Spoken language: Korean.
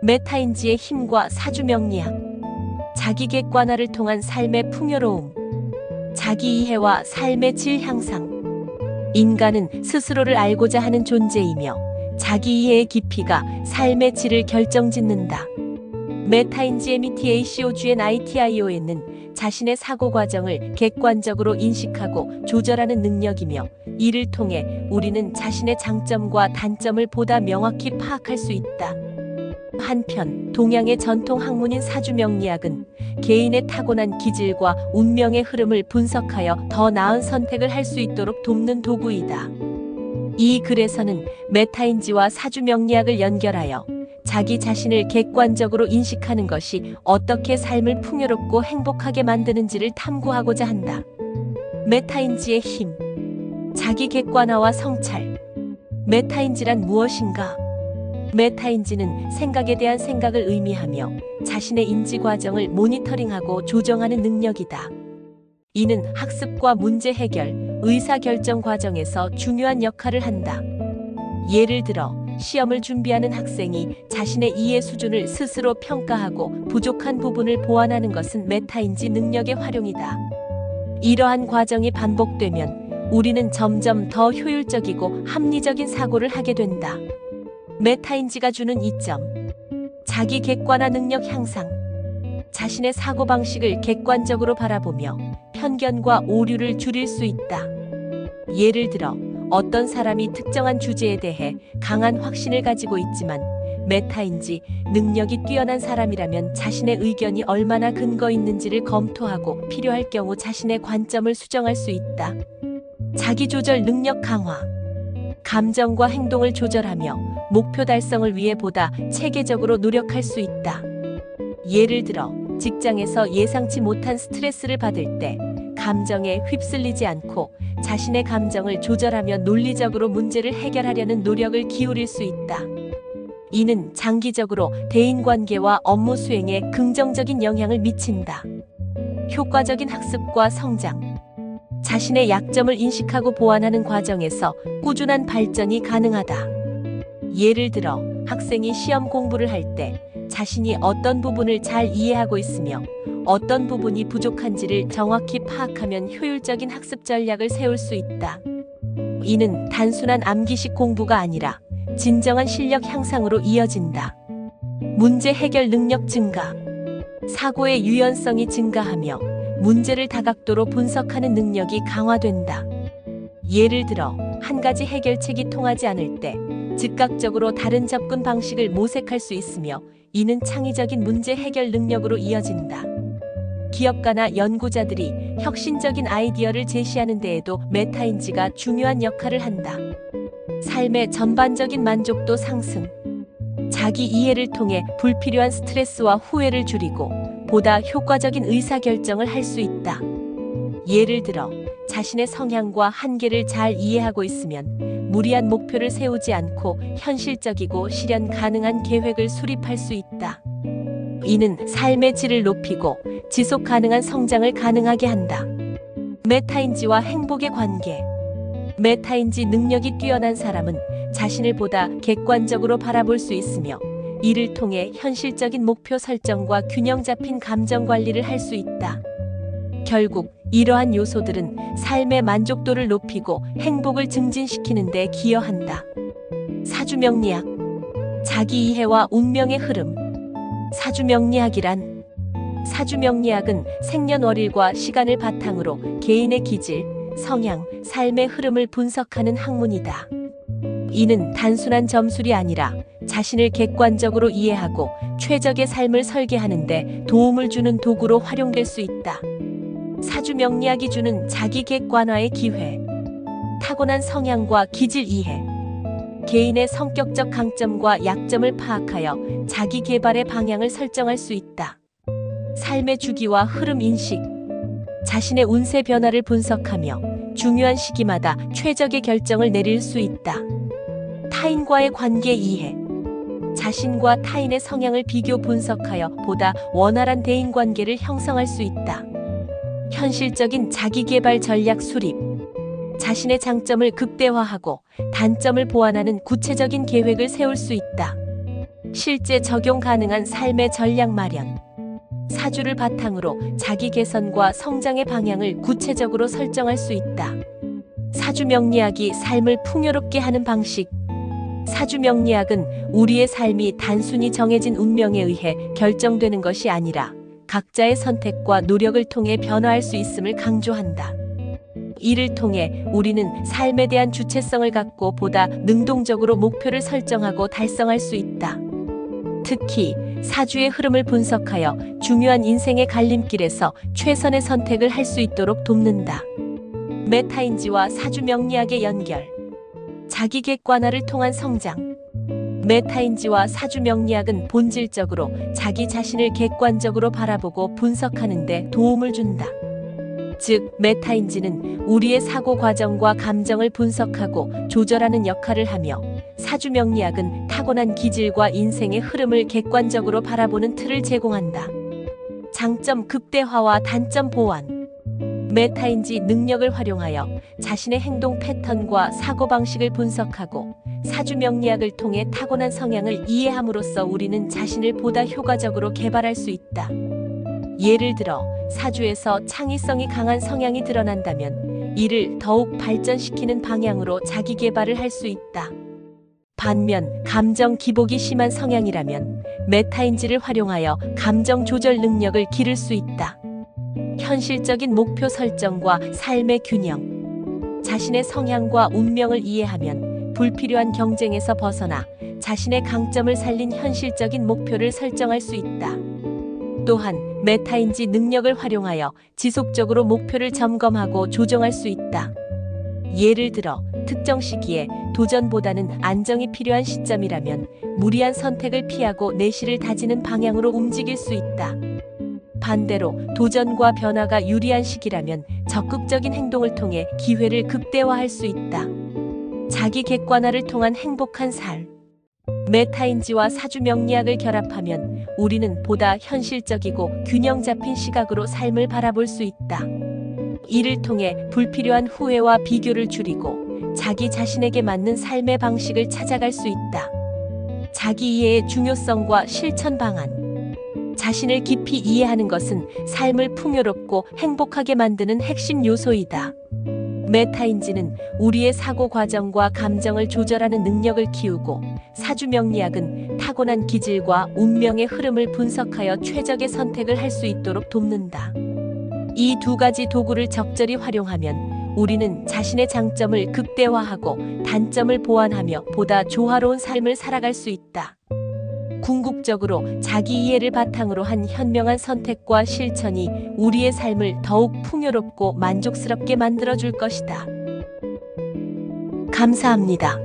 메타인지의 힘과 사주 명리학, 자기 객관화를 통한 삶의 풍요로움, 자기 이해와 삶의 질 향상. 인간은 스스로를 알고자 하는 존재이며 자기 이해의 깊이가 삶의 질을 결정짓는다. 메타인지 METACOGNITION은 자신의 사고 과정을 객관적으로 인식하고 조절하는 능력이며, 이를 통해 우리는 자신의 장점과 단점을 보다 명확히 파악할 수 있다. 한편 동양의 전통 학문인 사주명리학은 개인의 타고난 기질과 운명의 흐름을 분석하여 더 나은 선택을 할 수 있도록 돕는 도구이다. 이 글에서는 메타인지와 사주명리학을 연결하여 자기 자신을 객관적으로 인식하는 것이 어떻게 삶을 풍요롭고 행복하게 만드는지를 탐구하고자 한다. 메타인지의 힘, 자기 객관화와 성찰. 메타인지란 무엇인가? 메타인지는 생각에 대한 생각을 의미하며 자신의 인지 과정을 모니터링하고 조정하는 능력이다. 이는 학습과 문제 해결, 의사결정 과정에서 중요한 역할을 한다. 예를 들어 시험을 준비하는 학생이 자신의 이해 수준을 스스로 평가하고 부족한 부분을 보완하는 것은 메타인지 능력의 활용이다. 이러한 과정이 반복되면 우리는 점점 더 효율적이고 합리적인 사고를 하게 된다. 메타인지가 주는 이점, 자기 객관화 능력 향상. 자신의 사고방식을 객관적으로 바라보며 편견과 오류를 줄일 수 있다. 예를 들어 어떤 사람이 특정한 주제에 대해 강한 확신을 가지고 있지만 메타인지 능력이 뛰어난 사람이라면 자신의 의견이 얼마나 근거 있는지를 검토하고 필요할 경우 자신의 관점을 수정할 수 있다. 자기조절 능력 강화. 감정과 행동을 조절하며 목표 달성을 위해 보다 체계적으로 노력할 수 있다. 예를 들어 직장에서 예상치 못한 스트레스를 받을 때 감정에 휩쓸리지 않고 자신의 감정을 조절하며 논리적으로 문제를 해결하려는 노력을 기울일 수 있다. 이는 장기적으로 대인관계와 업무 수행에 긍정적인 영향을 미친다. 효과적인 학습과 성장. 자신의 약점을 인식하고 보완하는 과정에서 꾸준한 발전이 가능하다. 예를 들어 학생이 시험 공부를 할 때 자신이 어떤 부분을 잘 이해하고 있으며 어떤 부분이 부족한지를 정확히 파악하면 효율적인 학습 전략을 세울 수 있다. 이는 단순한 암기식 공부가 아니라 진정한 실력 향상으로 이어진다. 문제 해결 능력 증가. 사고의 유연성이 증가하며 문제를 다각도로 분석하는 능력이 강화된다. 예를 들어 한 가지 해결책이 통하지 않을 때 즉각적으로 다른 접근 방식을 모색할 수 있으며, 이는 창의적인 문제 해결 능력으로 이어진다. 기업가나 연구자들이 혁신적인 아이디어를 제시하는 데에도 메타인지가 중요한 역할을 한다. 삶의 전반적인 만족도 상승. 자기 이해를 통해 불필요한 스트레스와 후회를 줄이고 보다 효과적인 의사결정을 할 수 있다. 예를 들어 자신의 성향과 한계를 잘 이해하고 있으면 무리한 목표를 세우지 않고 현실적이고 실현 가능한 계획을 수립할 수 있다. 이는 삶의 질을 높이고 지속 가능한 성장을 가능하게 한다. 메타인지와 행복의 관계. 메타인지 능력이 뛰어난 사람은 자신을 보다 객관적으로 바라볼 수 있으며, 이를 통해 현실적인 목표 설정과 균형 잡힌 감정 관리를 할 수 있다. 결국 이러한 요소들은 삶의 만족도를 높이고 행복을 증진시키는 데 기여한다. 사주명리학. 자기 이해와 운명의 흐름. 사주명리학이란, 사주명리학은 생년월일과 시간을 바탕으로 개인의 기질, 성향, 삶의 흐름을 분석하는 학문이다. 이는 단순한 점술이 아니라 자신을 객관적으로 이해하고 최적의 삶을 설계하는 데 도움을 주는 도구로 활용될 수 있다. 사주명리학이 주는 자기 객관화의 기회. 타고난 성향과 기질 이해. 개인의 성격적 강점과 약점을 파악하여 자기 개발의 방향을 설정할 수 있다. 삶의 주기와 흐름 인식. 자신의 운세 변화를 분석하며 중요한 시기마다 최적의 결정을 내릴 수 있다. 타인과의 관계 이해. 자신과 타인의 성향을 비교 분석하여 보다 원활한 대인관계를 형성할 수 있다. 현실적인 자기개발 전략 수립. 자신의 장점을 극대화하고 단점을 보완하는 구체적인 계획을 세울 수 있다. 실제 적용 가능한 삶의 전략 마련. 사주를 바탕으로 자기 개선과 성장의 방향을 구체적으로 설정할 수 있다. 사주 명리학이 삶을 풍요롭게 하는 방식. 사주 명리학은 우리의 삶이 단순히 정해진 운명에 의해 결정되는 것이 아니라 각자의 선택과 노력을 통해 변화할 수 있음을 강조한다. 이를 통해 우리는 삶에 대한 주체성을 갖고 보다 능동적으로 목표를 설정하고 달성할 수 있다. 특히 사주의 흐름을 분석하여 중요한 인생의 갈림길에서 최선의 선택을 할 수 있도록 돕는다. 메타인지와 사주 명리학의 연결. 자기 객관화를 통한 성장. 메타인지와 사주 명리학은 본질적으로 자기 자신을 객관적으로 바라보고 분석하는 데 도움을 준다. 즉, 메타인지는 우리의 사고 과정과 감정을 분석하고 조절하는 역할을 하며, 사주 명리학은 타고난 기질과 인생의 흐름을 객관적으로 바라보는 틀을 제공한다. 장점 극대화와 단점 보완. 메타인지 능력을 활용하여 자신의 행동 패턴과 사고방식을 분석하고 사주 명리학을 통해 타고난 성향을 이해함으로써 우리는 자신을 보다 효과적으로 개발할 수 있다. 예를 들어 사주에서 창의성이 강한 성향이 드러난다면 이를 더욱 발전시키는 방향으로 자기 개발을 할 수 있다. 반면 감정 기복이 심한 성향이라면 메타인지를 활용하여 감정 조절 능력을 기를 수 있다. 현실적인 목표 설정과 삶의 균형. 자신의 성향과 운명을 이해하면 불필요한 경쟁에서 벗어나 자신의 강점을 살린 현실적인 목표를 설정할 수 있다. 또한 메타인지 능력을 활용하여 지속적으로 목표를 점검하고 조정할 수 있다. 예를 들어 특정 시기에 도전보다는 안정이 필요한 시점이라면 무리한 선택을 피하고 내실을 다지는 방향으로 움직일 수 있다. 반대로 도전과 변화가 유리한 시기라면 적극적인 행동을 통해 기회를 극대화할 수 있다. 자기 객관화를 통한 행복한 삶. 메타인지와 사주 명리학을 결합하면 우리는 보다 현실적이고 균형 잡힌 시각으로 삶을 바라볼 수 있다. 이를 통해 불필요한 후회와 비교를 줄이고 자기 자신에게 맞는 삶의 방식을 찾아갈 수 있다. 자기 이해의 중요성과 실천 방안. 자신을 깊이 이해하는 것은 삶을 풍요롭고 행복하게 만드는 핵심 요소이다. 메타인지는 우리의 사고 과정과 감정을 조절하는 능력을 키우고, 사주 명리학은 타고난 기질과 운명의 흐름을 분석하여 최적의 선택을 할 수 있도록 돕는다. 이 두 가지 도구를 적절히 활용하면 우리는 자신의 장점을 극대화하고 단점을 보완하며 보다 조화로운 삶을 살아갈 수 있다. 궁극적으로 자기 이해를 바탕으로 한 현명한 선택과 실천이 우리의 삶을 더욱 풍요롭고 만족스럽게 만들어줄 것이다. 감사합니다.